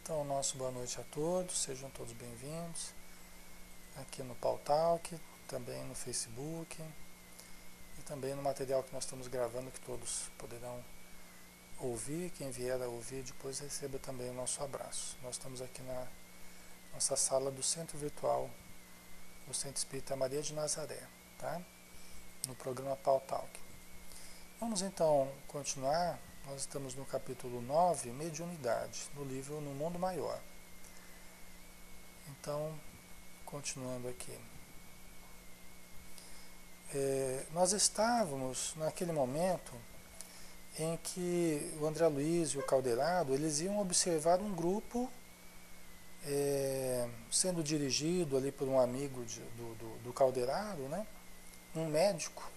Então, nosso boa noite a todos, sejam todos bem-vindos aqui no Pautalk, também no Facebook e também no material que nós estamos gravando, que todos poderão ouvir. Quem vier a ouvir depois receba também o nosso abraço. Nós estamos aqui na nossa sala do Centro Virtual do Centro Espírita Maria de Nazaré, tá? No programa Pautalk. Vamos então continuar. Nós estamos no capítulo 9, Mediunidade, no livro No Mundo Maior. Então, continuando aqui. Nós estávamos naquele momento em que o André Luiz e o Calderado, eles iam observar um grupo sendo dirigido ali por um amigo do Calderado, né? Um médico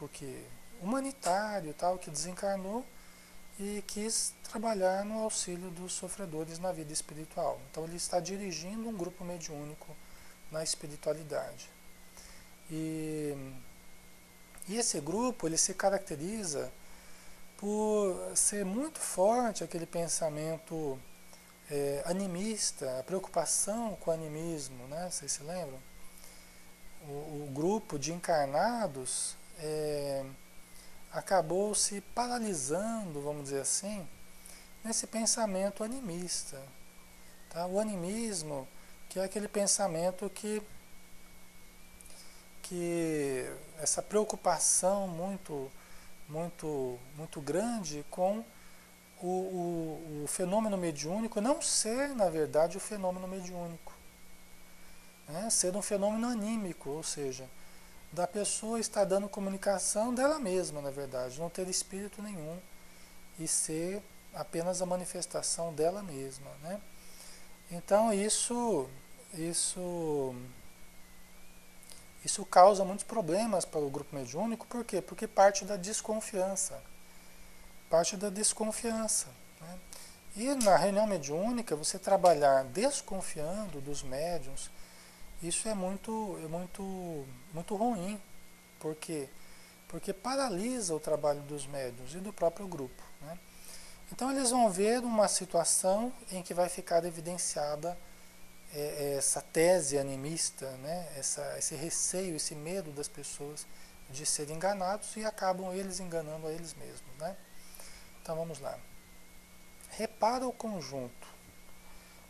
que humanitário e tal, que desencarnou e quis trabalhar no auxílio dos sofredores na vida espiritual. Então ele está dirigindo um grupo mediúnico na espiritualidade. E esse grupo, ele se caracteriza por ser muito forte aquele pensamento animista, a preocupação com o animismo, né? Vocês se lembram? O grupo de encarnados acabou se paralisando, vamos dizer assim, nesse pensamento animista. Tá? O animismo, que é aquele pensamento que essa preocupação muito grande com o fenômeno mediúnico não ser, na verdade, o fenômeno mediúnico. Né? Ser um fenômeno anímico, ou seja, da pessoa estar dando comunicação dela mesma, na verdade, não ter espírito nenhum e ser apenas a manifestação dela mesma, né? Então isso causa muitos problemas para o grupo mediúnico. Por quê? Porque parte da desconfiança, né? E na reunião mediúnica, você trabalhar desconfiando dos médiuns, isso é muito ruim. Por quê? Porque paralisa o trabalho dos médiuns e do próprio grupo, né? Então eles vão ver uma situação em que vai ficar evidenciada essa tese animista, né? Esse receio, esse medo das pessoas de serem enganados e acabam eles enganando a eles mesmos, né? Então vamos lá. Repara o conjunto.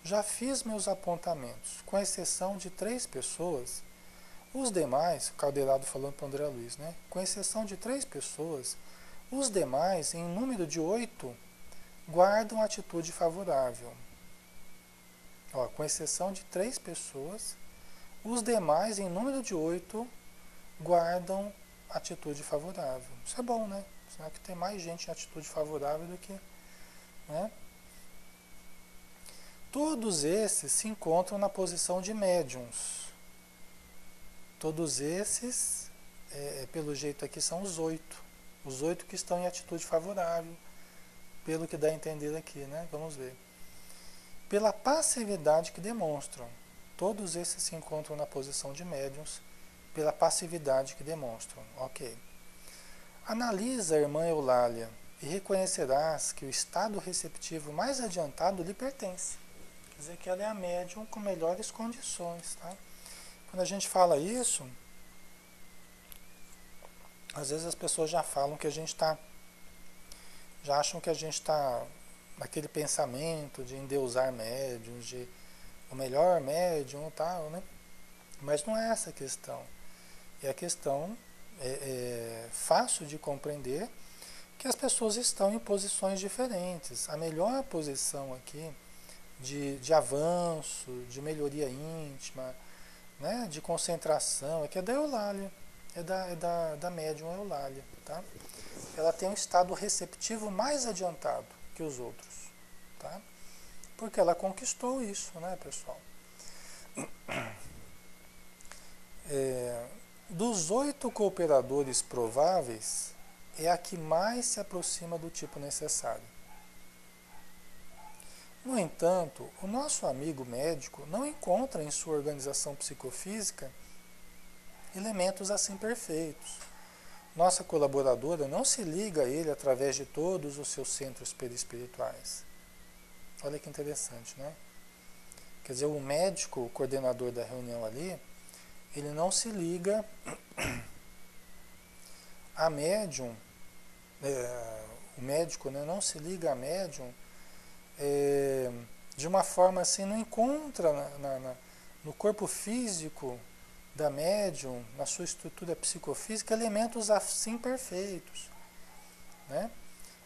Já fiz meus apontamentos, com exceção de 3 pessoas. Os demais, o Calderado falando para o André Luiz, né? Com exceção de 3 pessoas, os demais, em número de 8, guardam atitude favorável. Ó, com exceção de 3 pessoas, os demais, em número de 8, guardam atitude favorável. Isso é bom, né? Será que tem mais gente em atitude favorável do que... né? Todos esses se encontram na posição de médiuns. Todos esses, pelo jeito aqui, são os 8. Os 8 que estão em atitude favorável, pelo que dá a entender aqui, né? Vamos ver. Pela passividade que demonstram. Todos esses se encontram na posição de médiuns, pela passividade que demonstram. Ok. Analisa a irmã Eulália e reconhecerás que o estado receptivo mais adiantado lhe pertence. Quer dizer que ela é a médium com melhores condições, tá? Quando a gente fala isso, às vezes as pessoas já falam que a gente está, já acham que a gente está naquele pensamento de endeusar médiums, de o melhor médium e tal, né? Mas não é essa a questão. É a questão fácil de compreender que as pessoas estão em posições diferentes. A melhor posição aqui de avanço, de melhoria íntima, né, de concentração, é da Eulália, da médium Eulália, tá? Ela tem um estado receptivo mais adiantado que os outros, tá? Porque ela conquistou isso, né, pessoal? Dos 8 cooperadores prováveis, é a que mais se aproxima do tipo necessário. No entanto, o nosso amigo médico não encontra em sua organização psicofísica elementos assim perfeitos. Nossa colaboradora não se liga a ele através de todos os seus centros perispirituais. Olha que interessante, né? Quer dizer, o médico, o coordenador da reunião ali, ele não se liga a médium, o médico, né, não se liga a médium de uma forma assim, não encontra no corpo físico da médium, na sua estrutura psicofísica, elementos assim perfeitos. Né?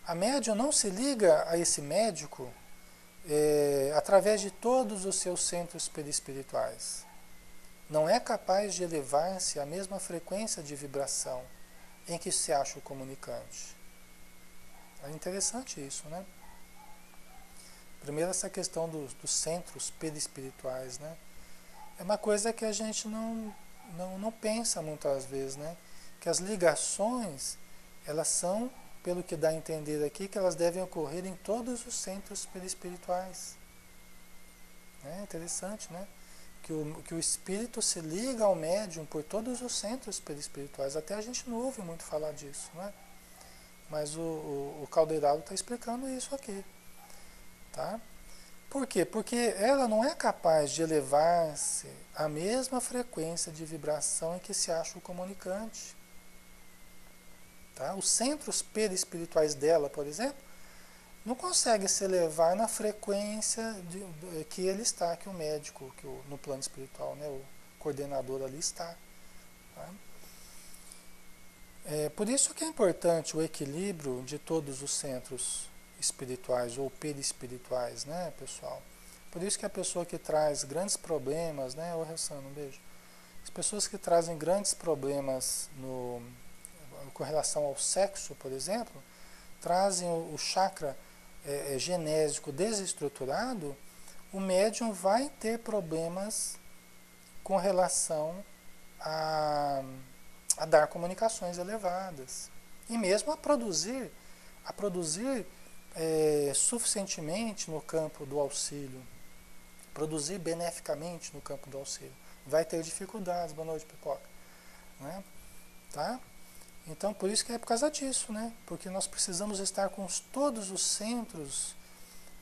A médium não se liga a esse médico através de todos os seus centros perispirituais. Não é capaz de elevar-se à mesma frequência de vibração em que se acha o comunicante. É interessante isso, né? Primeiro essa questão dos centros perispirituais, né? É uma coisa que a gente não pensa muitas vezes, né? Que as ligações, elas são, pelo que dá a entender aqui, que elas devem ocorrer em todos os centros perispirituais. É interessante, né? Que o espírito se liga ao médium por todos os centros perispirituais. Até a gente não ouve muito falar disso, né? Mas o Caldeirado está explicando isso aqui. Tá? Por quê? Porque ela não é capaz de elevar-se à mesma frequência de vibração em que se acha o comunicante. Tá? Os centros perispirituais dela, por exemplo, não conseguem se elevar na frequência que ele está, que o médico, no plano espiritual, né, o coordenador ali está. Tá? Por isso que é importante o equilíbrio de todos os centros espirituais ou perispirituais, né, pessoal? Por isso que a pessoa que traz grandes problemas, né, ô Ressano, um beijo. As pessoas que trazem grandes problemas com relação ao sexo, por exemplo, trazem o chakra genésico desestruturado, o médium vai ter problemas com relação a dar comunicações elevadas e mesmo a produzir suficientemente no campo do auxílio, produzir beneficamente no campo do auxílio. Vai ter dificuldades, boa noite, Pipoca. Né? Tá? Então, por isso que é por causa disso, né? Porque nós precisamos estar com todos os centros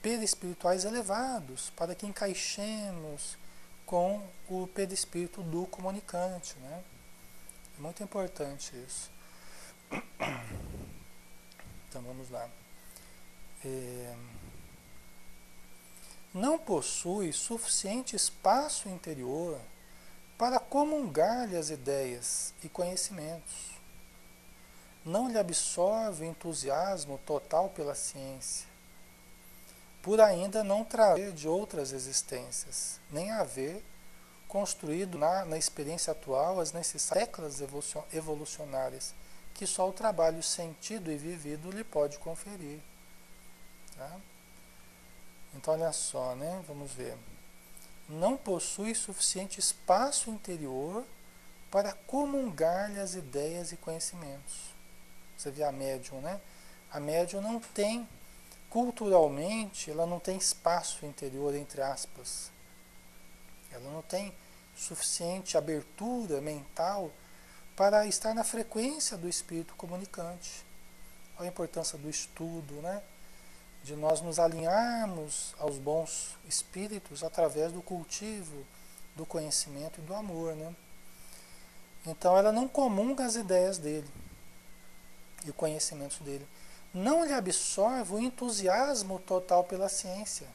perispirituais elevados para que encaixemos com o perispírito do comunicante, né? É muito importante isso. Então, vamos lá. Não possui suficiente espaço interior para comungar-lhe as ideias e conhecimentos. Não lhe absorve o entusiasmo total pela ciência, por ainda não trazer de outras existências, nem haver construído na experiência atual as necessárias teclas evolucionárias que só o trabalho sentido e vivido lhe pode conferir. Tá? Então, olha só, né? Vamos ver. Não possui suficiente espaço interior para comungar-lhe as ideias e conhecimentos. Você vê a médium, né? A médium não tem, culturalmente, ela não tem espaço interior, entre aspas. Ela não tem suficiente abertura mental para estar na frequência do espírito comunicante. Olha a importância do estudo, né? De nós nos alinharmos aos bons espíritos através do cultivo do conhecimento e do amor, né? Então ela não comunga as ideias dele e o conhecimento dele. Não lhe absorve o entusiasmo total pela ciência.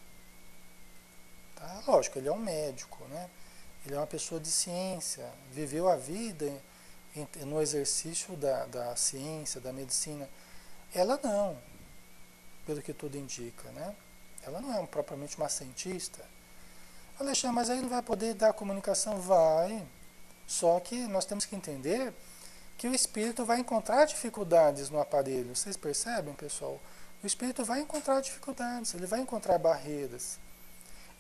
Tá? Lógico, ele é um médico, né? Ele é uma pessoa de ciência, viveu a vida no exercício da ciência, da medicina. Ela não, pelo que tudo indica, né? Ela não é propriamente uma cientista. Alexandre, mas aí ele vai poder dar comunicação? Vai. Só que nós temos que entender que o espírito vai encontrar dificuldades no aparelho. Vocês percebem, pessoal? O espírito vai encontrar dificuldades, ele vai encontrar barreiras,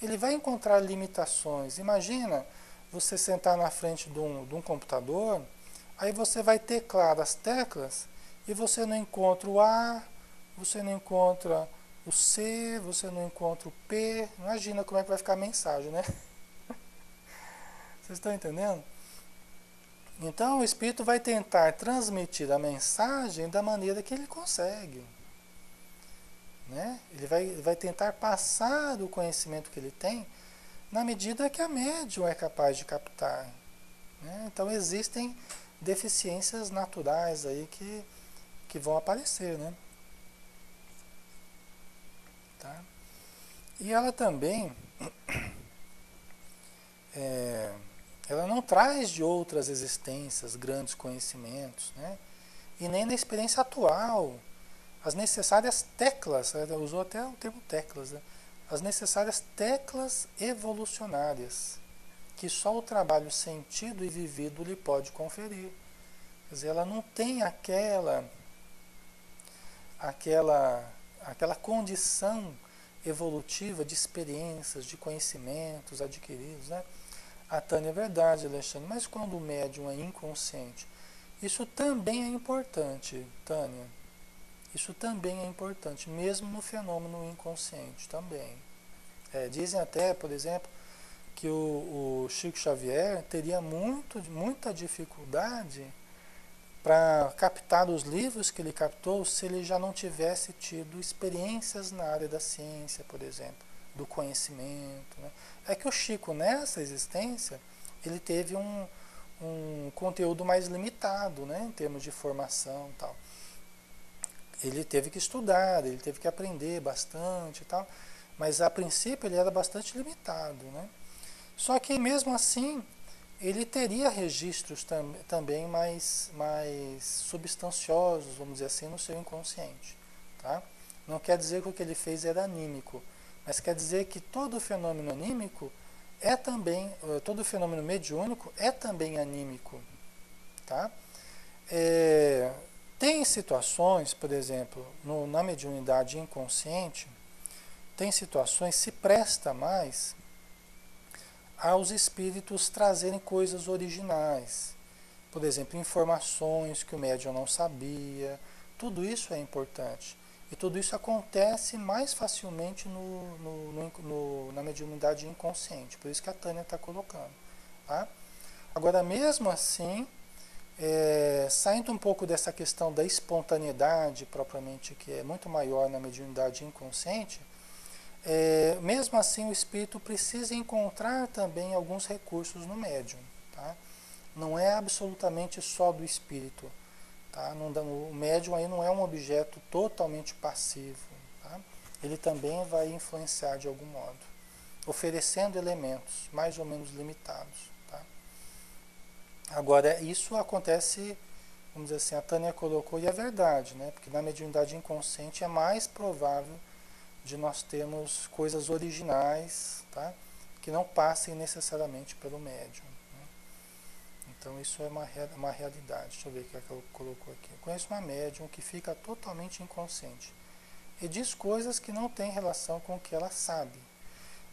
ele vai encontrar limitações. Imagina você sentar na frente de um computador, aí você vai teclar as teclas e você não encontra o A, você não encontra o C, você não encontra o P. Imagina como é que vai ficar a mensagem, né? Vocês estão entendendo? Então o espírito vai tentar transmitir a mensagem da maneira que ele consegue. Né? Ele vai tentar passar o conhecimento que ele tem na medida que a médium é capaz de captar, né? Então existem deficiências naturais aí que vão aparecer, né? Tá? E ela também, é, ela não traz de outras existências grandes conhecimentos, né? E nem na experiência atual as necessárias teclas, ela usou até o termo teclas, né? As necessárias teclas evolucionárias que só o trabalho sentido e vivido lhe pode conferir. Quer dizer, ela não tem aquela, aquela condição evolutiva de experiências, de conhecimentos adquiridos, né? A Tânia, é verdade, Alexandre, mas quando o médium é inconsciente, isso também é importante, Tânia. Isso também é importante, mesmo no fenômeno inconsciente também. Dizem até, por exemplo, que o Chico Xavier teria muita dificuldade para captar os livros que ele captou se ele já não tivesse tido experiências na área da ciência, por exemplo, do conhecimento, né? É que o Chico, nessa existência, ele teve um conteúdo mais limitado, né, em termos de formação e tal. Ele teve que estudar, ele teve que aprender bastante e tal, mas a princípio ele era bastante limitado, né? Só que mesmo assim ele teria registros também mais substanciosos, vamos dizer assim, no seu inconsciente, tá? Não quer dizer que o que ele fez era anímico, mas quer dizer que todo fenômeno anímico é também, todo fenômeno mediúnico é também anímico, tá? Tem situações, por exemplo, na mediunidade inconsciente, tem situações que se presta mais aos espíritos trazerem coisas originais. Por exemplo, informações que o médium não sabia. Tudo isso é importante. E tudo isso acontece mais facilmente na mediunidade inconsciente. Por isso que a Tânia está colocando. Tá? Agora, mesmo assim, saindo um pouco dessa questão da espontaneidade propriamente, que é muito maior na mediunidade inconsciente, mesmo assim o espírito precisa encontrar também alguns recursos no médium. Tá? Não é absolutamente só do espírito. Tá? O médium aí não é um objeto totalmente passivo. Tá? Ele também vai influenciar de algum modo, oferecendo elementos mais ou menos limitados. Tá? Agora, isso acontece, vamos dizer assim, a Tânia colocou, e é verdade, né? Porque na mediunidade inconsciente é mais provável de nós termos coisas originais, tá? Que não passem necessariamente pelo médium. Né? Então isso é uma realidade. Deixa eu ver o que é que ela colocou aqui. Eu conheço uma médium que fica totalmente inconsciente e diz coisas que não têm relação com o que ela sabe.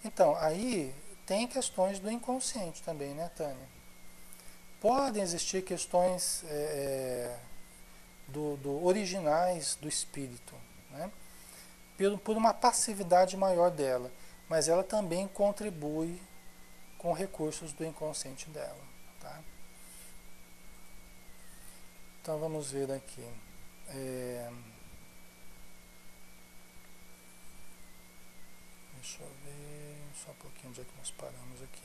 Então, aí tem questões do inconsciente também, né, Tânia? Podem existir questões originais do espírito, né? Por uma passividade maior dela, mas ela também contribui com recursos do inconsciente dela. Tá? Então vamos ver aqui. Deixa eu ver só um pouquinho onde é que nós paramos aqui.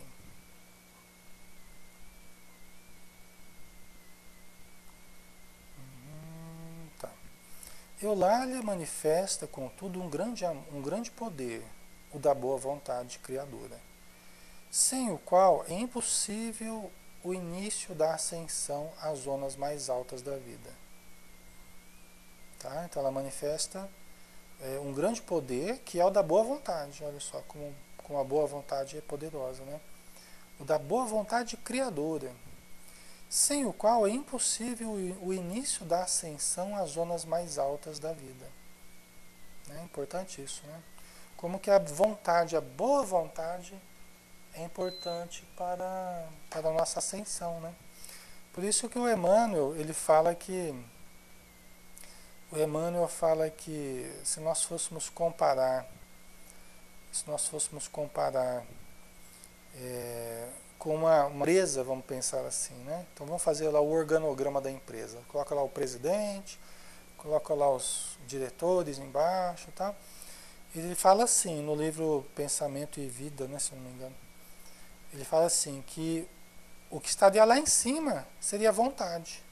Tá. Eulália manifesta, contudo, um grande poder, o da boa vontade criadora, sem o qual é impossível o início da ascensão às zonas mais altas da vida. Tá? Então ela manifesta um grande poder, que é o da boa vontade. Olha só como a boa vontade é poderosa, né? O da boa vontade criadora, sem o qual é impossível o início da ascensão às zonas mais altas da vida. É importante isso, né? Como que a vontade, a boa vontade, é importante para a nossa ascensão, né? Por isso que o Emmanuel fala que se nós fôssemos comparar com uma empresa, vamos pensar assim, né? Então vamos fazer lá o organograma da empresa. Coloca lá o presidente, coloca lá os diretores embaixo, tá? Ele fala assim, no livro Pensamento e Vida, né, se eu não me engano, ele fala assim, que o que estaria lá em cima seria a vontade.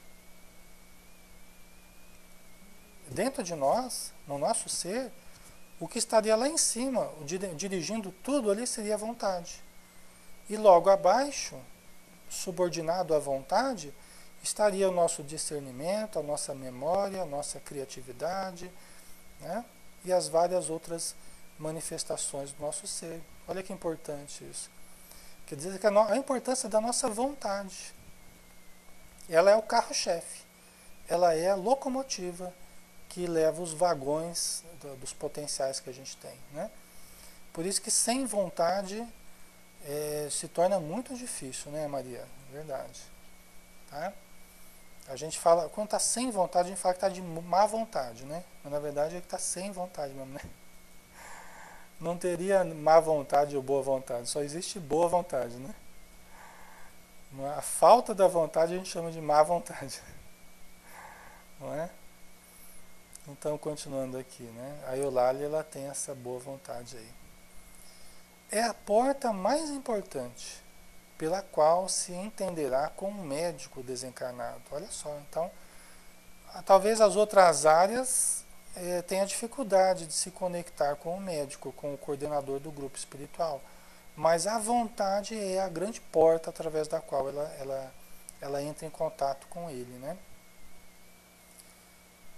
Dentro de nós, no nosso ser, o que estaria lá em cima, dirigindo tudo ali, seria a vontade. E logo abaixo, subordinado à vontade, estaria o nosso discernimento, a nossa memória, a nossa criatividade, né? E as várias outras manifestações do nosso ser. Olha que importante isso. Quer dizer que a importância da nossa vontade, ela é o carro-chefe, ela é a locomotiva que leva os vagões dos potenciais que a gente tem, né? Por isso que sem vontade se torna muito difícil, né, Maria? Verdade. Tá? A gente fala, quando está sem vontade, a gente fala que está de má vontade, né? Mas na verdade é que está sem vontade mesmo, né? Não teria má vontade ou boa vontade, só existe boa vontade, né? A falta da vontade a gente chama de má vontade, não é? Então, continuando aqui, né? A Eulalia, ela tem essa boa vontade aí. É a porta mais importante pela qual se entenderá com um médico desencarnado. Olha só, então, talvez as outras áreas tenham dificuldade de se conectar com o médico, com o coordenador do grupo espiritual. Mas a vontade é a grande porta através da qual ela entra em contato com ele, né?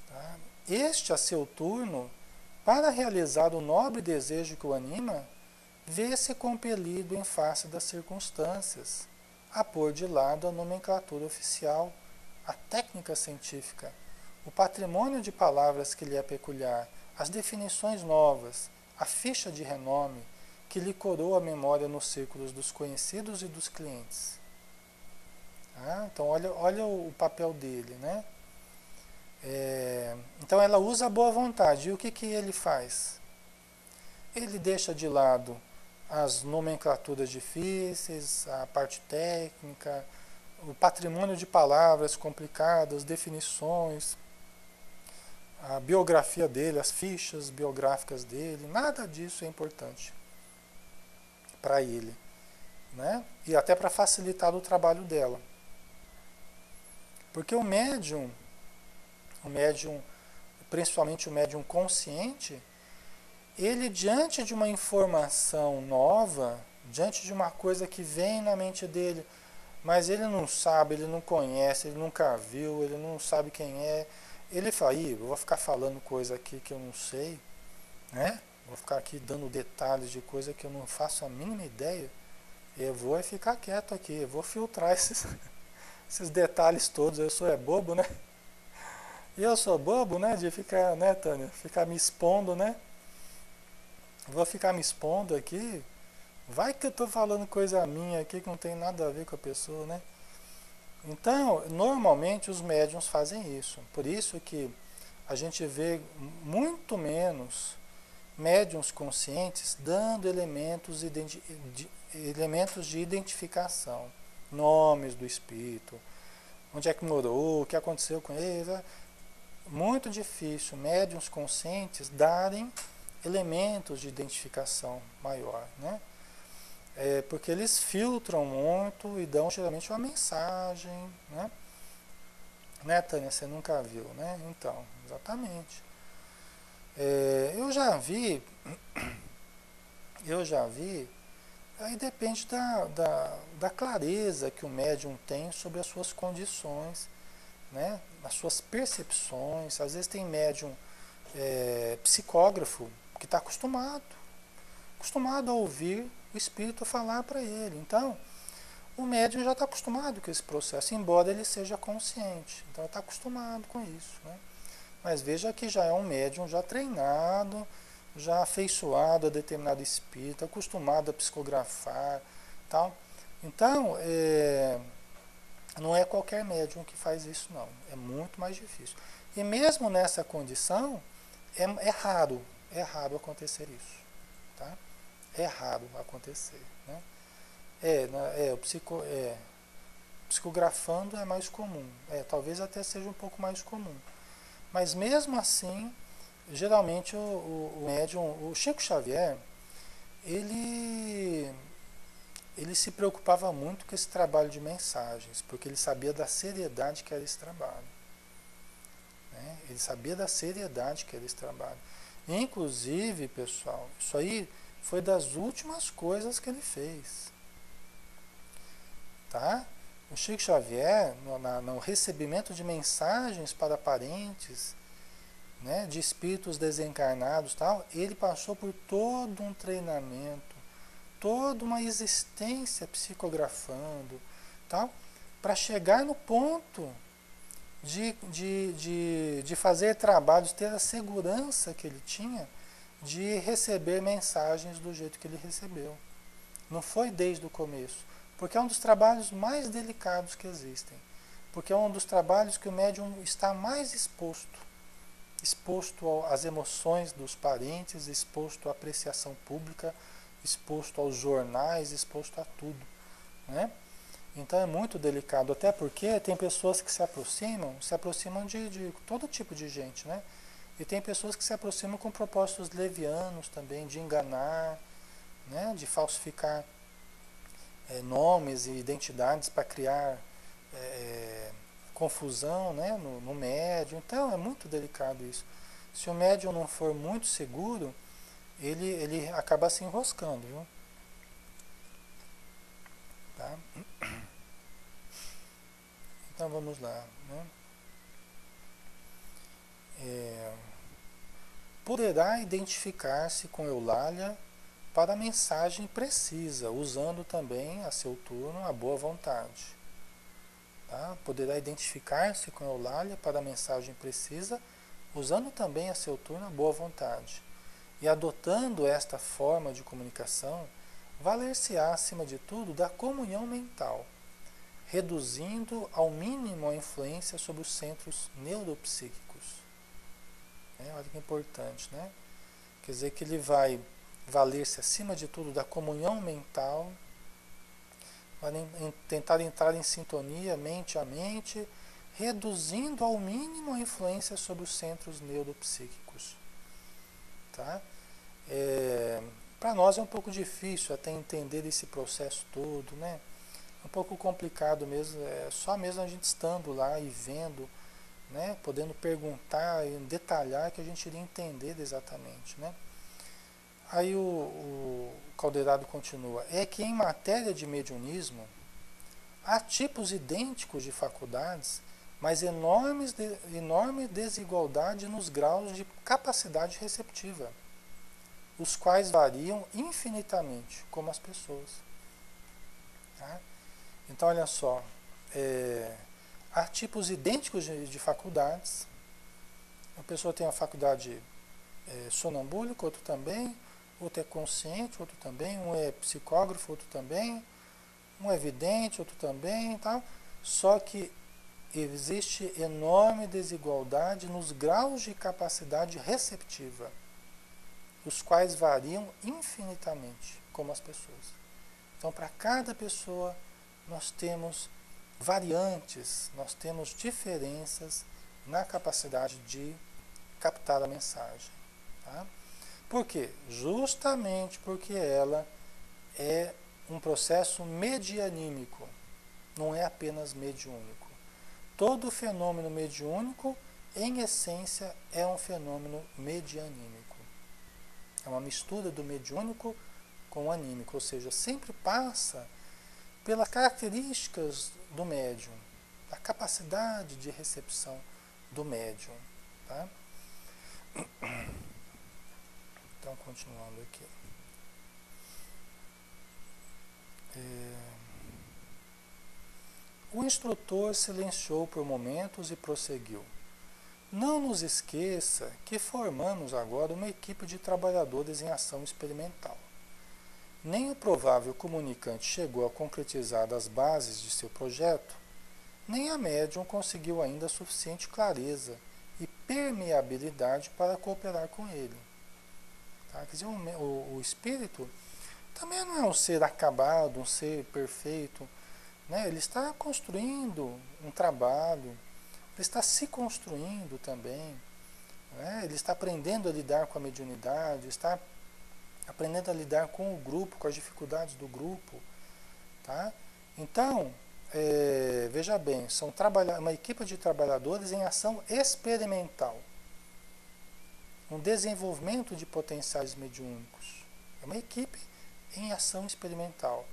Tá? Este, a seu turno, para realizar o nobre desejo que o anima, vê-se compelido em face das circunstâncias a pôr de lado a nomenclatura oficial, a técnica científica, o patrimônio de palavras que lhe é peculiar, as definições novas, a ficha de renome que lhe coroa a memória nos círculos dos conhecidos e dos clientes. Então olha o papel dele, né? Então ela usa a boa vontade. E o que ele faz? Ele deixa de lado as nomenclaturas difíceis, a parte técnica, o patrimônio de palavras complicadas, definições, a biografia dele, as fichas biográficas dele, nada disso é importante para ele, né? E até para facilitar o trabalho dela. Porque o médium, principalmente o médium consciente, ele, diante de uma informação nova, diante de uma coisa que vem na mente dele, mas ele não sabe, ele não conhece, ele nunca viu, ele não sabe quem é, ele fala, eu vou ficar falando coisa aqui que eu não sei, né? Vou ficar aqui dando detalhes de coisa que eu não faço a mínima ideia. Eu vou ficar quieto aqui, eu vou filtrar esses detalhes todos. Eu sou bobo, né? E eu sou bobo, né? De ficar, né, Tânia? Ficar me expondo, né? Vou ficar me expondo aqui. Vai que eu estou falando coisa minha aqui que não tem nada a ver com a pessoa, né? Então, normalmente os médiuns fazem isso. Por isso que a gente vê muito menos médiuns conscientes dando elementos de identificação, nomes do espírito, onde é que morou, o que aconteceu com ele. Muito difícil médiuns conscientes darem elementos de identificação maior, né? Porque eles filtram muito e dão geralmente uma mensagem, né? Né, Tânia? Você nunca viu, né? Então, exatamente. Eu já vi, aí depende da clareza que o médium tem sobre as suas condições, né? As suas percepções. Às vezes tem médium psicógrafo que está acostumado a ouvir o espírito falar para ele. Então, o médium já está acostumado com esse processo, embora ele seja consciente. Então, ele está acostumado com isso, né? Mas veja que já é um médium já treinado, já afeiçoado a determinado espírito, acostumado a psicografar, tal. Então, não é qualquer médium que faz isso, não. É muito mais difícil. E mesmo nessa condição, é raro acontecer isso, tá? É raro acontecer, né? Psicografando é mais comum. Talvez até seja um pouco mais comum. Mas mesmo assim, Geralmente o médium, o Chico Xavier, ele, ele se preocupava muito com esse trabalho de mensagens, porque ele sabia da seriedade que era esse trabalho. Né? Ele sabia da seriedade que era esse trabalho. Inclusive, pessoal, isso aí foi das últimas coisas que ele fez. Tá? O Chico Xavier, no recebimento de mensagens para parentes, né, de espíritos desencarnados, tal, ele passou por todo um treinamento, toda uma existência psicografando, tal, para chegar no ponto de fazer trabalhos, ter a segurança que ele tinha de receber mensagens do jeito que ele recebeu. Não foi desde o começo, porque é um dos trabalhos mais delicados que existem, porque é um dos trabalhos que o médium está mais exposto às emoções dos parentes, exposto à apreciação pública, exposto aos jornais, exposto a tudo, né? Então é muito delicado, até porque tem pessoas que se aproximam de todo tipo de gente, né? E tem pessoas que se aproximam com propósitos levianos também, de enganar, né? De falsificar nomes e identidades para criar confusão, né? No médium. Então é muito delicado isso. Se o médium não for muito seguro, ele acaba se enroscando, viu? Tá? Então vamos lá, né? É, poderá identificar-se com Eulália para a mensagem precisa, usando também a seu turno a boa vontade. Tá? Poderá identificar-se com Eulália para a mensagem precisa, usando também a seu turno a boa vontade. E adotando esta forma de comunicação, valer-se-á, acima de tudo, da comunhão mental, reduzindo ao mínimo a influência sobre os centros neuropsíquicos. Olha que importante, né? Quer dizer que ele vai valer-se, acima de tudo, da comunhão mental, vai tentar entrar em sintonia mente a mente, reduzindo ao mínimo a influência sobre os centros neuropsíquicos. Tá? Para nós é um pouco difícil até entender esse processo todo, né? É um pouco complicado mesmo, só mesmo a gente estando lá e vendo, né? Podendo perguntar e detalhar que a gente iria entender exatamente, né? Aí o Calderado continua, é que em matéria de mediunismo há tipos idênticos de faculdades, mas enorme desigualdade nos graus de capacidade receptiva, os quais variam infinitamente, como as pessoas. Tá? Então, olha só, há tipos idênticos de faculdades. A pessoa tem a faculdade sonambúlica, outro também, outro é consciente, outro também, um é psicógrafo, outro também, um é vidente, outro também, tá? Só que existe enorme desigualdade nos graus de capacidade receptiva, os quais variam infinitamente, como as pessoas. Então, para cada pessoa, nós temos variantes, nós temos diferenças na capacidade de captar a mensagem. Tá? Por quê? Justamente porque ela é um processo medianímico, não é apenas mediúnico. Todo fenômeno mediúnico, em essência, é um fenômeno medianímico. É uma mistura do mediúnico com o anímico, ou seja, sempre passa pelas características do médium, a capacidade de recepção do médium. Tá? Então, continuando aqui. O instrutor silenciou por momentos e prosseguiu. Não nos esqueça que formamos agora uma equipe de trabalhadores em ação experimental. Nem o provável comunicante chegou a concretizar as bases de seu projeto, nem a médium conseguiu ainda suficiente clareza e permeabilidade para cooperar com ele. Tá? Quer dizer, o espírito também não é um ser acabado, um ser perfeito. Né? Ele está construindo um trabalho, ele está se construindo também. né? Ele está aprendendo a lidar com a mediunidade, está aprendendo a lidar com o grupo, com as dificuldades do grupo, tá? Então, veja bem, são uma equipe de trabalhadores em ação experimental, um desenvolvimento de potenciais mediúnicos. É uma equipe em ação experimental.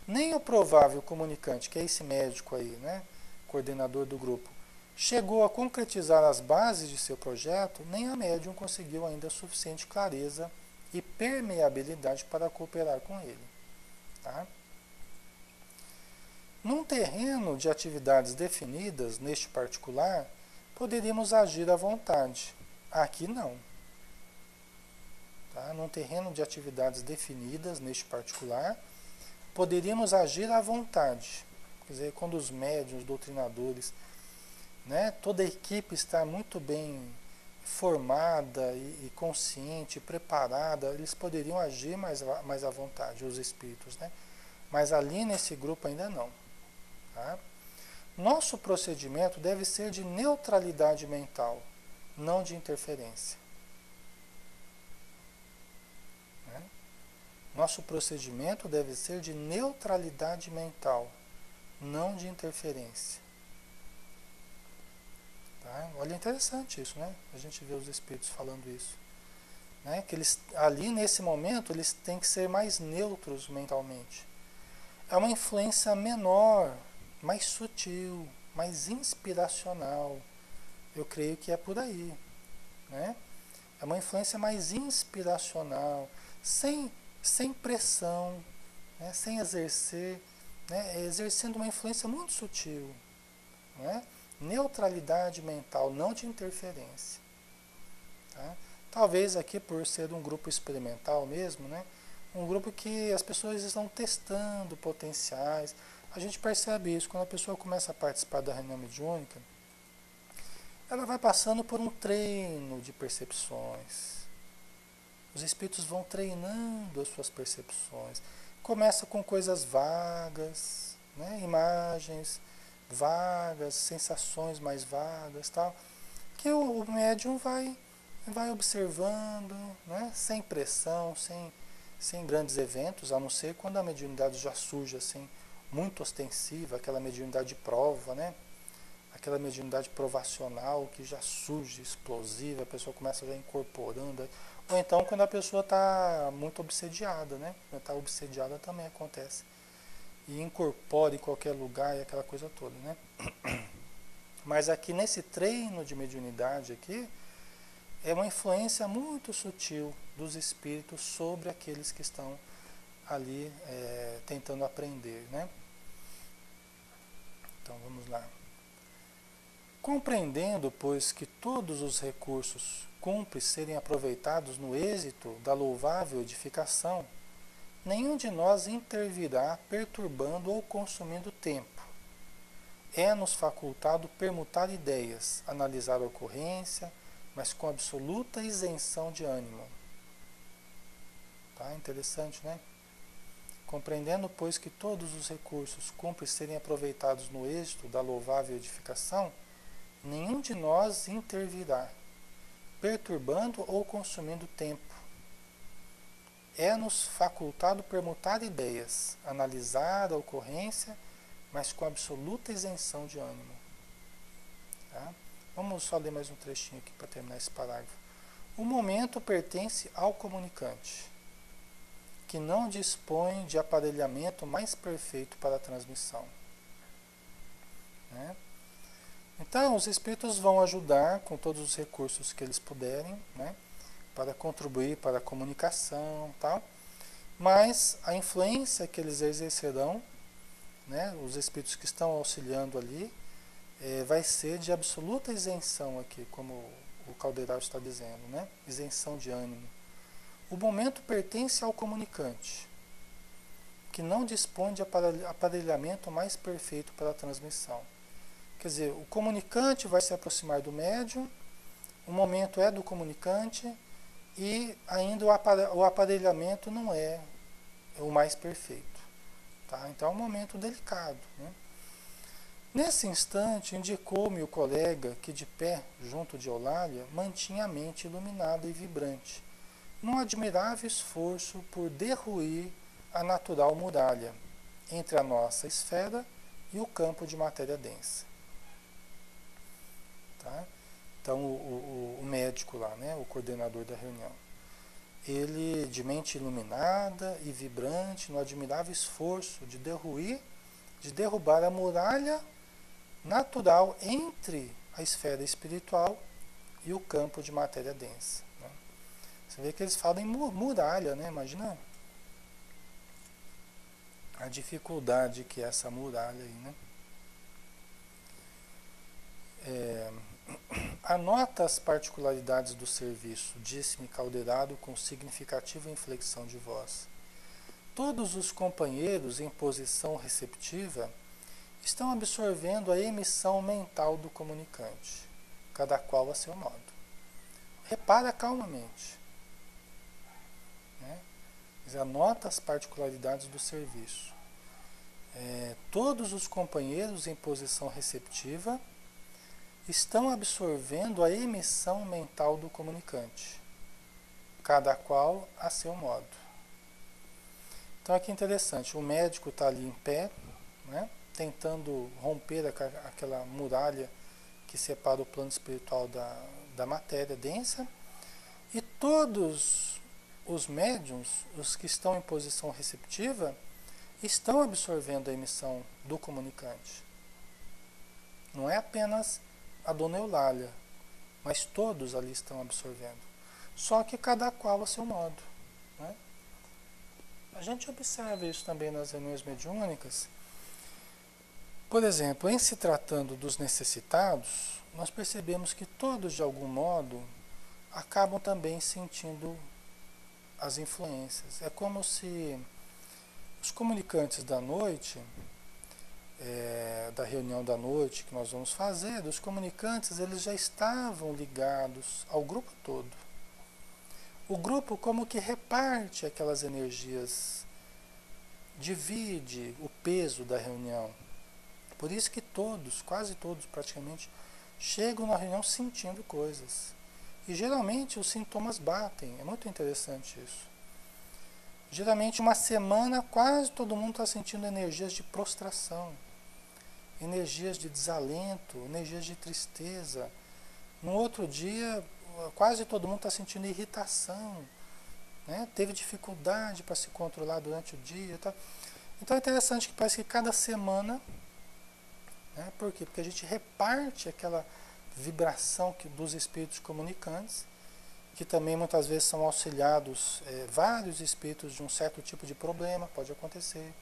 Nem o provável comunicante, que é esse médico aí, né, coordenador do grupo, chegou a concretizar as bases de seu projeto, nem a médium conseguiu ainda suficiente clareza e permeabilidade para cooperar com ele. Tá? Num terreno de atividades definidas, neste particular, poderíamos agir à vontade. Aqui não. Tá? Num terreno de atividades definidas, neste particular, poderíamos agir à vontade. Quer dizer, quando os médiuns, doutrinadores, né, toda a equipe está muito bem formada e consciente, preparada, eles poderiam agir mais à vontade, os espíritos, né? Mas ali nesse grupo ainda não. Tá? Nosso procedimento deve ser de neutralidade mental, não de interferência. Né? Nosso procedimento deve ser de neutralidade mental, não de interferência. Tá? Olha, interessante isso, né? A gente vê os espíritos falando isso. Né? Que eles, ali nesse momento, eles têm que ser mais neutros mentalmente. É uma influência menor, mais sutil, mais inspiracional. Eu creio que é por aí. Né? É uma influência mais inspiracional, sem pressão, né? Sem exercer, né? Exercendo uma influência muito sutil. Né? Neutralidade mental, não de interferência. Tá? Talvez aqui por ser um grupo experimental mesmo, né? Um grupo que as pessoas estão testando potenciais. A gente percebe isso, quando a pessoa começa a participar da reunião mediúnica, ela vai passando por um treino de percepções. Os espíritos vão treinando as suas percepções. Começa com coisas vagas, né? Imagens vagas, sensações mais vagas, tal, que o médium vai observando, né? Sem pressão, sem grandes eventos, a não ser quando a mediunidade já surge assim, muito ostensiva, aquela mediunidade de prova, né? Aquela mediunidade provacional que já surge explosiva, a pessoa começa já incorporando, ou então quando a pessoa está muito obsediada, né? Quando está obsediada também acontece. E incorpora em qualquer lugar e aquela coisa toda, né? Mas aqui nesse treino de mediunidade aqui, é uma influência muito sutil dos espíritos sobre aqueles que estão ali tentando aprender, né? Então vamos lá. Compreendendo, pois, que todos os recursos cumpre serem aproveitados no êxito da louvável edificação, nenhum de nós intervirá perturbando ou consumindo tempo. É-nos facultado permutar ideias, analisar a ocorrência, mas com absoluta isenção de ânimo. Tá? Interessante, né? Compreendendo, pois, que todos os recursos cumpre serem aproveitados no êxito da louvável edificação, nenhum de nós intervirá, perturbando ou consumindo tempo. É-nos facultado permutar ideias, analisar a ocorrência, mas com absoluta isenção de ânimo. Tá? Vamos só ler mais um trechinho aqui para terminar esse parágrafo. O momento pertence ao comunicante, que não dispõe de aparelhamento mais perfeito para a transmissão. Né? Então, os espíritos vão ajudar com todos os recursos que eles puderem, né? Para contribuir para a comunicação, tal. Mas a influência que eles exercerão, né, os espíritos que estão auxiliando ali, vai ser de absoluta isenção aqui, como o Caldeirão está dizendo, né? Isenção de ânimo. O momento pertence ao comunicante, que não dispõe de aparelhamento mais perfeito para a transmissão. Quer dizer, o comunicante vai se aproximar do médium, o momento é do comunicante, e ainda o aparelhamento não é o mais perfeito. Tá? Então é um momento delicado. Né? Nesse instante, indicou-me o colega que, de pé junto de Eulália, mantinha a mente iluminada e vibrante, num admirável esforço por derruir a natural muralha entre a nossa esfera e o campo de matéria densa. Tá? Então, o médico lá, né, o coordenador da reunião, ele, de mente iluminada e vibrante, no admirável esforço de derrubar a muralha natural entre a esfera espiritual e o campo de matéria densa. Né? Você vê que eles falam em muralha, né? Imagina a dificuldade que é essa muralha aí, né? Anota as particularidades do serviço, disse-me Calderaro com significativa inflexão de voz. Todos os companheiros em posição receptiva estão absorvendo a emissão mental do comunicante, cada qual a seu modo. Repara calmamente. Né? Anota as particularidades do serviço. Todos os companheiros em posição receptiva estão absorvendo a emissão mental do comunicante, cada qual a seu modo. Então aqui é interessante, o médico está ali em pé, né, tentando romper aquela muralha que separa o plano espiritual da matéria densa, e todos os médiuns, os que estão em posição receptiva, estão absorvendo a emissão do comunicante. Não é apenas a dona Eulália, mas todos ali estão absorvendo. Só que cada qual a seu modo. Né? A gente observa isso também nas reuniões mediúnicas. Por exemplo, em se tratando dos necessitados, nós percebemos que todos, de algum modo, acabam também sentindo as influências. É como se os comunicantes da noite, da reunião da noite que nós vamos fazer, os comunicantes, eles já estavam ligados ao grupo todo. O grupo como que reparte aquelas energias, divide o peso da reunião. Por isso que todos, quase todos praticamente, chegam na reunião sentindo coisas. E geralmente os sintomas batem, é muito interessante isso. Geralmente uma semana quase todo mundo está sentindo energias de prostração, energias de desalento, energias de tristeza. No outro dia, quase todo mundo está sentindo irritação, né? Teve dificuldade para se controlar durante o dia. Tá? Então é interessante que parece que cada semana, né? Por quê? Porque a gente reparte aquela vibração dos espíritos comunicantes, que também muitas vezes são auxiliados vários espíritos de um certo tipo de problema, pode acontecer.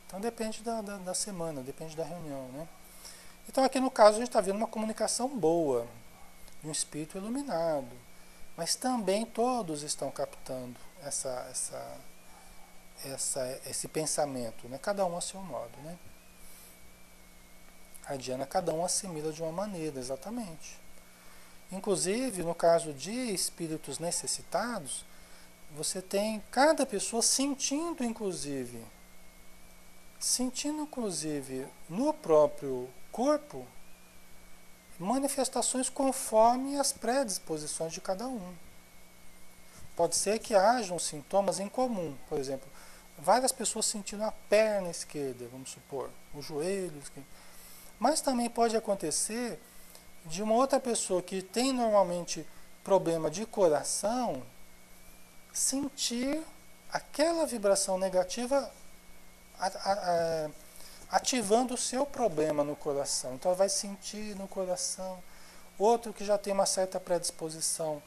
Então depende da semana, depende da reunião. Né? Então aqui no caso a gente está vendo uma comunicação boa, de um espírito iluminado, mas também todos estão captando esse pensamento, né? Cada um a seu modo. Né? A Diana, cada um assimila de uma maneira, exatamente. Inclusive, no caso de espíritos necessitados, você tem cada pessoa sentindo inclusive no próprio corpo manifestações conforme as predisposições de cada um. Pode ser que hajam sintomas em comum, por exemplo, várias pessoas sentindo a perna esquerda, vamos supor, o joelho esquerdo. Mas também pode acontecer de uma outra pessoa que tem normalmente problema de coração sentir aquela vibração negativa ativando o seu problema no coração. Então ela vai sentir no coração. Outro que já tem uma certa predisposição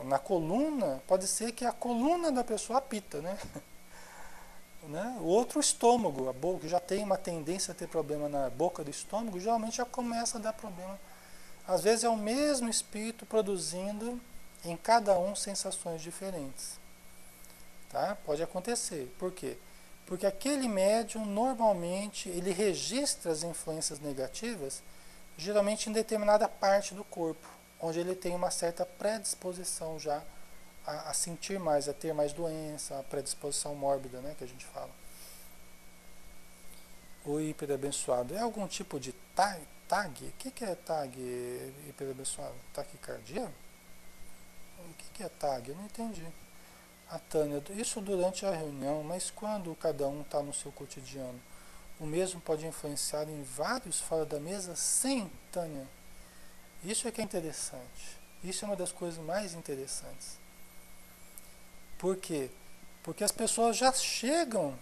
na coluna, pode ser que a coluna da pessoa apita, né? O outro, o estômago, a boca, que já tem uma tendência a ter problema na boca do estômago, geralmente já começa a dar problema. Às vezes é o mesmo espírito produzindo em cada um sensações diferentes. Tá? Pode acontecer. Por quê? Porque aquele médium, normalmente, ele registra as influências negativas, geralmente em determinada parte do corpo, onde ele tem uma certa predisposição já a sentir mais, a ter mais doença, a predisposição mórbida, né, que a gente fala. O hiperabençoado é algum tipo de tag? O que é tag hiperabençoado? Taquicardia? O que é tag? Eu não entendi. A Tânia, isso durante a reunião, mas quando cada um está no seu cotidiano, o mesmo pode influenciar em vários fora da mesa? Sim, Tânia. Isso é que é interessante. Isso é uma das coisas mais interessantes. Por quê? Porque as pessoas já chegam.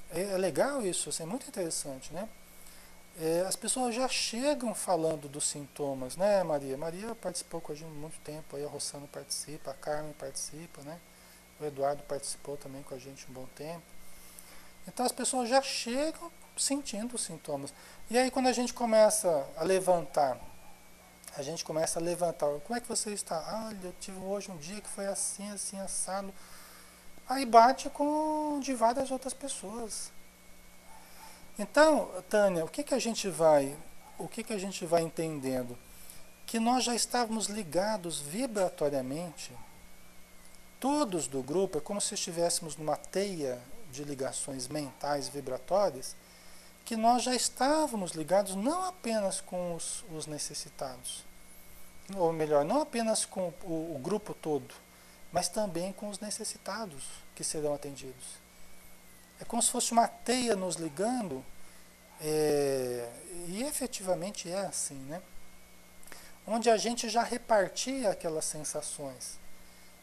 É legal isso, assim, é muito interessante, né? As pessoas já chegam falando dos sintomas, né, Maria? Maria participou com a gente há muito tempo, aí a Rossana participa, a Carmen participa, né? O Eduardo participou também com a gente um bom tempo. Então as pessoas já chegam sentindo os sintomas. E aí quando a gente começa a levantar, como é que você está? Ah, eu tive hoje um dia que foi assim, assim, assado. Aí bate com de várias outras pessoas. Então, Tânia, o que a gente vai entendendo? Que nós já estávamos ligados vibratoriamente, todos do grupo, é como se estivéssemos numa teia de ligações mentais vibratórias, que nós já estávamos ligados não apenas com os necessitados, ou melhor, não apenas com o grupo todo, mas também com os necessitados que serão atendidos. É como se fosse uma teia nos ligando, e efetivamente é assim, né? Onde a gente já repartia aquelas sensações,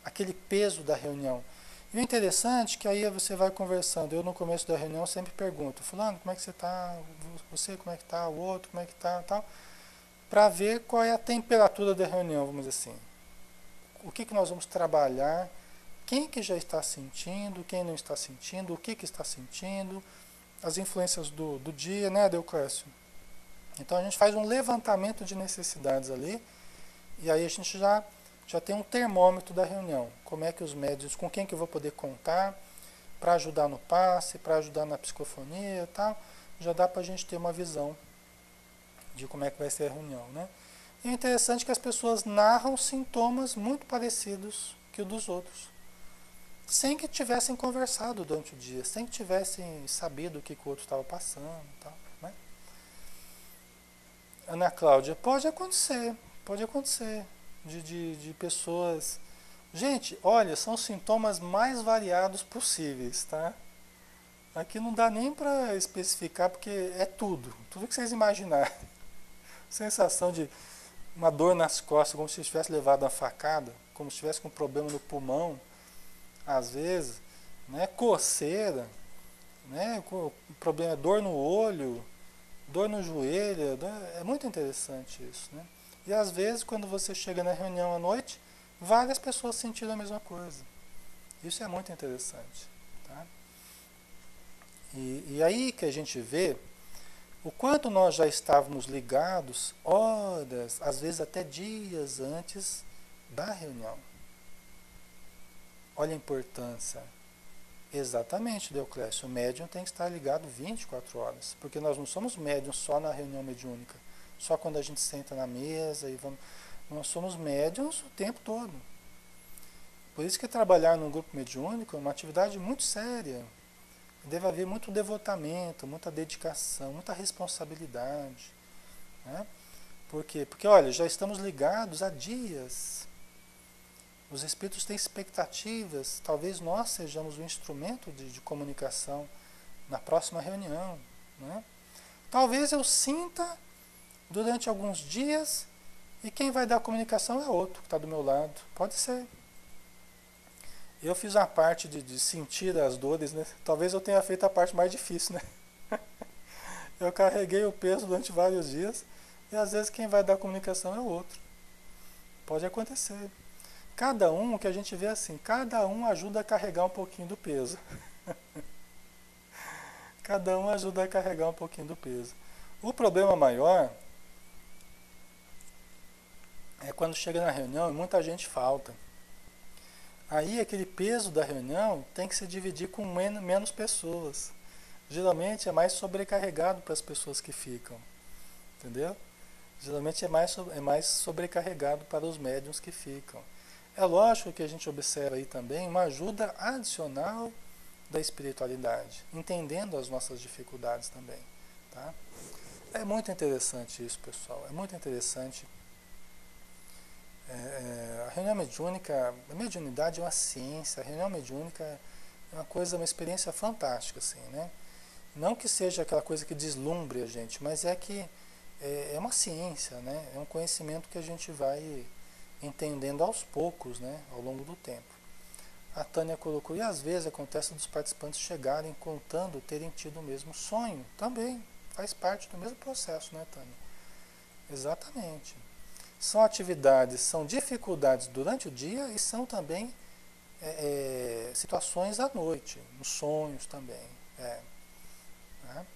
aquele peso da reunião. E o interessante é que aí você vai conversando. Eu no começo da reunião sempre pergunto, fulano, como é que você está? Você como é que está? O outro como é que está? Tal, para ver qual é a temperatura da reunião, vamos dizer assim. O que nós vamos trabalhar, quem que já está sentindo, quem não está sentindo, o que está sentindo, as influências do dia, né, Deuclésio? Então a gente faz um levantamento de necessidades ali, e aí a gente já tem um termômetro da reunião. Como é que os médios, com quem que eu vou poder contar para ajudar no passe, para ajudar na psicofonia e tal. Já dá para a gente ter uma visão de como é que vai ser a reunião, né? E é interessante que as pessoas narram sintomas muito parecidos que o dos outros, sem que tivessem conversado durante o dia, sem que tivessem sabido o que o outro estava passando e tal, né? Ana Cláudia, pode acontecer de pessoas. Gente, olha, são os sintomas mais variados possíveis, tá? Aqui não dá nem para especificar porque é tudo que vocês imaginarem. Sensação de uma dor nas costas, como se tivesse levado uma facada, como se tivesse com um problema no pulmão, às vezes, né? Coceira, né? O problema é dor no olho, dor no joelho, é muito interessante isso, né? E às vezes, quando você chega na reunião à noite, várias pessoas sentiram a mesma coisa. Isso é muito interessante, tá? E aí que a gente vê o quanto nós já estávamos ligados horas, às vezes até dias antes da reunião. Olha a importância. Exatamente, Deoclésio. O médium tem que estar ligado 24 horas, porque nós não somos médiums só na reunião mediúnica, só quando a gente senta na mesa e vamos. Nós somos médiums o tempo todo. Por isso que trabalhar num grupo mediúnico é uma atividade muito séria. Deve haver muito devotamento, muita dedicação, muita responsabilidade, né? Por quê? Porque, olha, já estamos ligados há dias. Os espíritos têm expectativas, talvez nós sejamos o instrumento de comunicação na próxima reunião, né? Talvez eu sinta durante alguns dias e quem vai dar a comunicação é outro que está do meu lado. Pode ser. Eu fiz a parte de sentir as dores, né? Talvez eu tenha feito a parte mais difícil, né? Eu carreguei o peso durante vários dias e às vezes quem vai dar a comunicação é o outro. Pode acontecer. Cada um, o que a gente vê assim, cada um ajuda a carregar um pouquinho do peso. Cada um ajuda a carregar um pouquinho do peso. O problema maior é quando chega na reunião e muita gente falta. Aí aquele peso da reunião tem que se dividir com menos pessoas. Geralmente é mais sobrecarregado para as pessoas que ficam. Entendeu? Geralmente é mais sobrecarregado para os médiuns que ficam. É lógico que a gente observa aí também uma ajuda adicional da espiritualidade, entendendo as nossas dificuldades também, tá? É muito interessante isso, pessoal, é muito interessante. A reunião mediúnica, a mediunidade é uma ciência, a reunião mediúnica é uma coisa, uma experiência fantástica, assim, né? Não que seja aquela coisa que deslumbre a gente, mas é que é uma ciência, né? É um conhecimento que a gente vai entendendo aos poucos, né? Ao longo do tempo. A Tânia colocou, e às vezes acontece dos participantes chegarem contando terem tido o mesmo sonho. Também faz parte do mesmo processo, né, Tânia? Exatamente. São atividades, são dificuldades durante o dia e são também situações à noite, nos sonhos também. Né?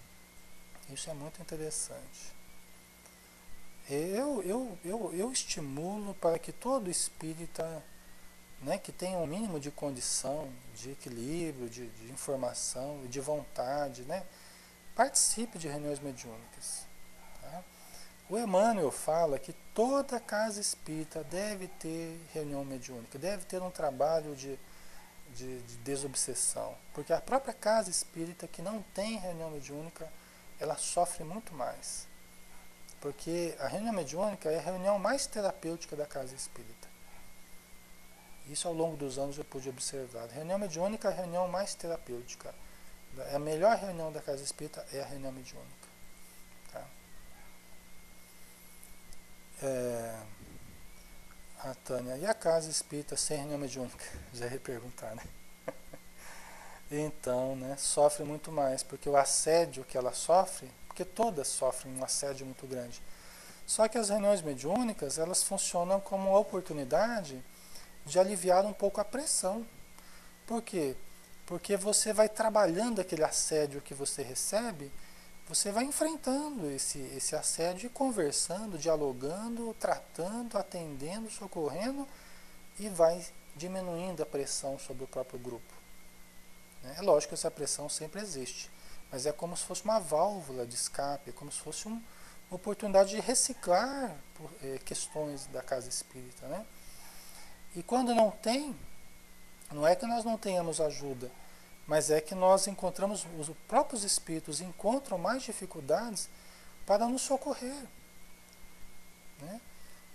Isso é muito interessante. Eu estimulo para que todo espírita, né, que tenha um mínimo de condição, de equilíbrio, de informação, de vontade, né, participe de reuniões mediúnicas. Tá? O Emmanuel fala que toda casa espírita deve ter reunião mediúnica, deve ter um trabalho de desobsessão, porque a própria casa espírita que não tem reunião mediúnica, ela sofre muito mais. Porque a reunião mediúnica é a reunião mais terapêutica da casa espírita. Isso ao longo dos anos eu pude observar. A reunião mediúnica é a reunião mais terapêutica. A melhor reunião da casa espírita é a reunião mediúnica. Tá? A Tânia, e a casa espírita sem reunião mediúnica? Já ia perguntar, né? Então, né, sofre muito mais, porque o assédio que ela sofre, porque todas sofrem um assédio muito grande. Só que as reuniões mediúnicas, elas funcionam como uma oportunidade de aliviar um pouco a pressão. Por quê? Porque você vai trabalhando aquele assédio que você recebe, você vai enfrentando esse assédio e conversando, dialogando, tratando, atendendo, socorrendo e vai diminuindo a pressão sobre o próprio grupo. É lógico que essa pressão sempre existe, mas é como se fosse uma válvula de escape, é como se fosse uma oportunidade de reciclar questões da casa espírita, né? E quando não tem, não é que nós não tenhamos ajuda, mas é que nós encontramos, os próprios espíritos encontram mais dificuldades para nos socorrer, né?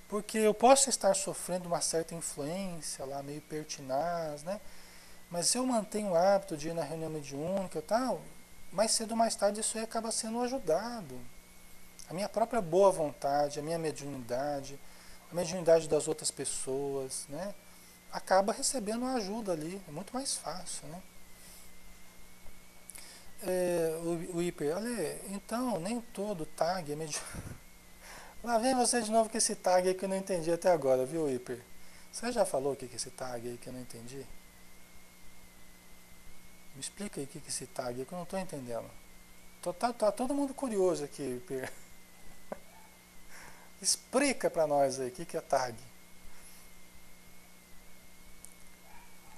Porque eu posso estar sofrendo uma certa influência lá, meio pertinaz, né? Mas se eu mantenho o hábito de ir na reunião mediúnica e tal, mais cedo ou mais tarde isso aí acaba sendo ajudado. A minha própria boa vontade, a minha mediunidade, a mediunidade das outras pessoas, né? Acaba recebendo ajuda ali, é muito mais fácil, né? O Hiper, olha, então nem todo tag é mediúnico. Lá vem você de novo com esse tag aí que eu não entendi até agora, viu, Hiper? Você já falou o que é esse tag aí que eu não entendi? Me explica aí o que é esse tag aí que eu não estou entendendo. Tá todo mundo curioso aqui, Hiper. Explica para nós aí o que é tag.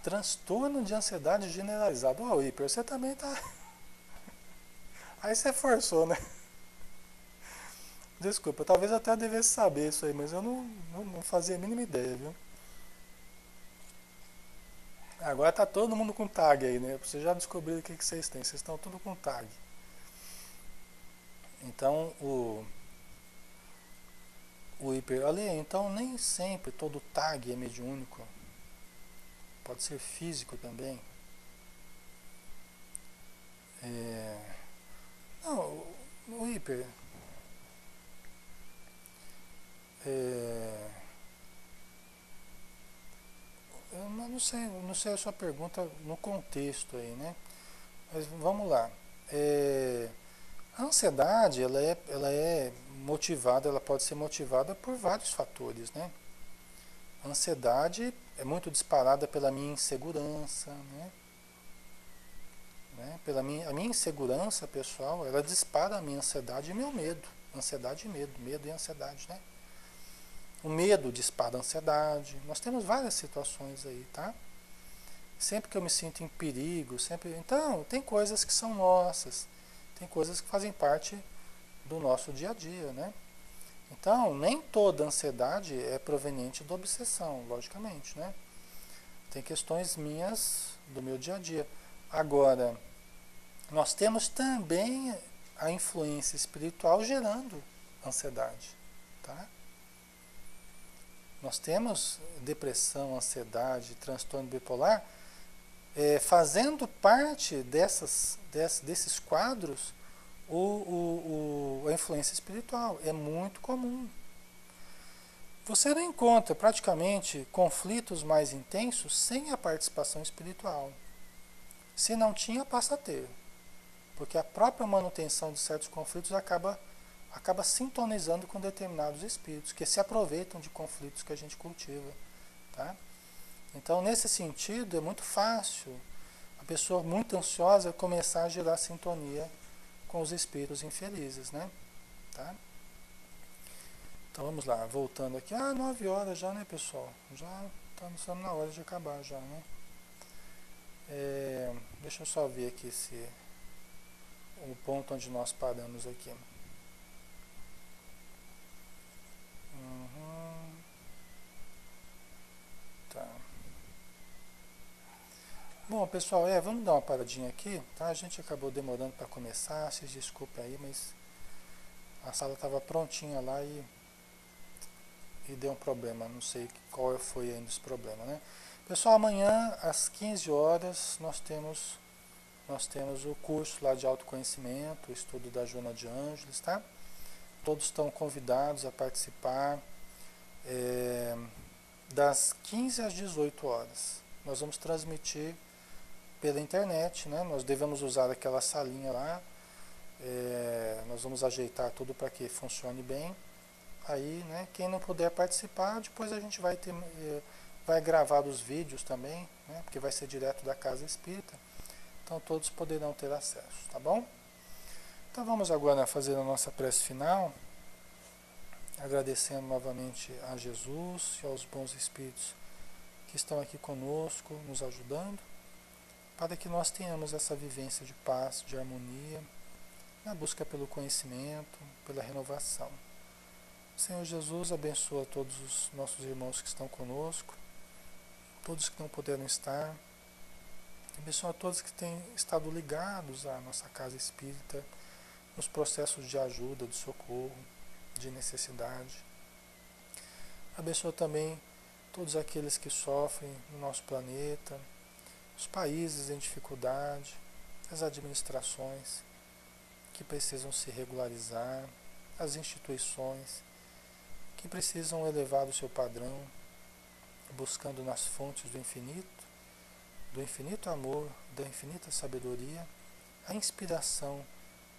Transtorno de ansiedade generalizado. Ô, Hiper, você também tá... Aí você forçou, né? Desculpa, talvez até eu devesse saber isso aí, mas eu não fazia a mínima ideia, viu? Agora tá todo mundo com tag aí, né? Vocês já descobriram o que vocês têm. Vocês estão tudo com tag. Então, o hiper... Olha, então nem sempre todo tag é mediúnico. Pode ser físico também. Não, o hiper... Eu não sei a sua pergunta no contexto aí, né? Mas vamos lá. A ansiedade, ela é motivada, ela pode ser motivada por vários fatores, né? A ansiedade é muito disparada pela minha insegurança, né? A minha insegurança pessoal, ela dispara a minha ansiedade e meu medo. Ansiedade e medo e ansiedade, né? O medo dispara a ansiedade. Nós temos várias situações aí, tá? Sempre que eu me sinto em perigo, sempre... Então, tem coisas que são nossas, tem coisas que fazem parte do nosso dia a dia, né? Então, nem toda ansiedade é proveniente da obsessão, logicamente, né? Tem questões minhas do meu dia a dia. Agora, nós temos também a influência espiritual gerando ansiedade, tá? Nós temos depressão, ansiedade, transtorno bipolar, fazendo parte desses quadros a influência espiritual. É muito comum. Você não encontra praticamente conflitos mais intensos sem a participação espiritual. Se não tinha, passa a ter. Porque a própria manutenção de certos conflitos acaba sintonizando com determinados espíritos que se aproveitam de conflitos que a gente cultiva. Tá? Então, nesse sentido, é muito fácil a pessoa muito ansiosa começar a gerar sintonia com os espíritos infelizes, né? Tá? Então vamos lá, voltando aqui. 9 horas já, né, pessoal? Já estamos na hora de acabar já, né? Deixa eu só ver aqui o ponto onde nós paramos aqui. Tá. Bom, pessoal, vamos dar uma paradinha aqui, tá? A gente acabou demorando para começar, vocês desculpem aí, mas a sala estava prontinha lá e deu um problema, não sei qual foi ainda esse problema, né? Pessoal, amanhã às 15 horas nós temos o curso lá de autoconhecimento, o estudo da Joana de Ângeles, tá? Todos estão convidados a participar das 15 às 18 horas. Nós vamos transmitir pela internet, né? Nós devemos usar aquela salinha lá, nós vamos ajeitar tudo para que funcione bem. Aí, né, quem não puder participar, depois a gente vai gravar os vídeos também, né, porque vai ser direto da Casa Espírita. Então todos poderão ter acesso, tá bom? Então vamos agora fazer a nossa prece final, agradecendo novamente a Jesus e aos bons espíritos que estão aqui conosco, nos ajudando, para que nós tenhamos essa vivência de paz, de harmonia, na busca pelo conhecimento, pela renovação. Senhor Jesus, abençoa todos os nossos irmãos que estão conosco, todos que não puderam estar, abençoa todos que têm estado ligados à nossa casa espírita, nos processos de ajuda, de socorro, de necessidade. Abençoa também todos aqueles que sofrem no nosso planeta, os países em dificuldade, as administrações que precisam se regularizar, as instituições que precisam elevar o seu padrão, buscando nas fontes do infinito amor, da infinita sabedoria, a inspiração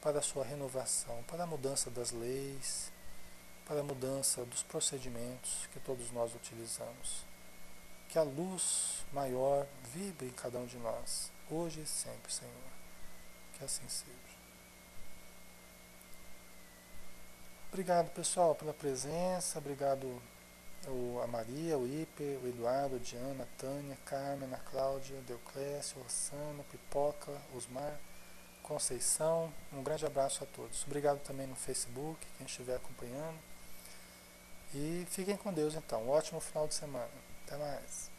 para a sua renovação, para a mudança das leis, para a mudança dos procedimentos que todos nós utilizamos. Que a luz maior vibre em cada um de nós, hoje e sempre, Senhor. Que assim seja. Obrigado, pessoal, pela presença. Obrigado a Maria, o Iper, o Eduardo, a Diana, a Tânia, a Carmen, a Cláudia, a Deoclésio, a Rossana, a Pipoca, Osmar, Conceição. Um grande abraço a todos. Obrigado também no Facebook, quem estiver acompanhando. E fiquem com Deus, então. Um ótimo final de semana. Até mais.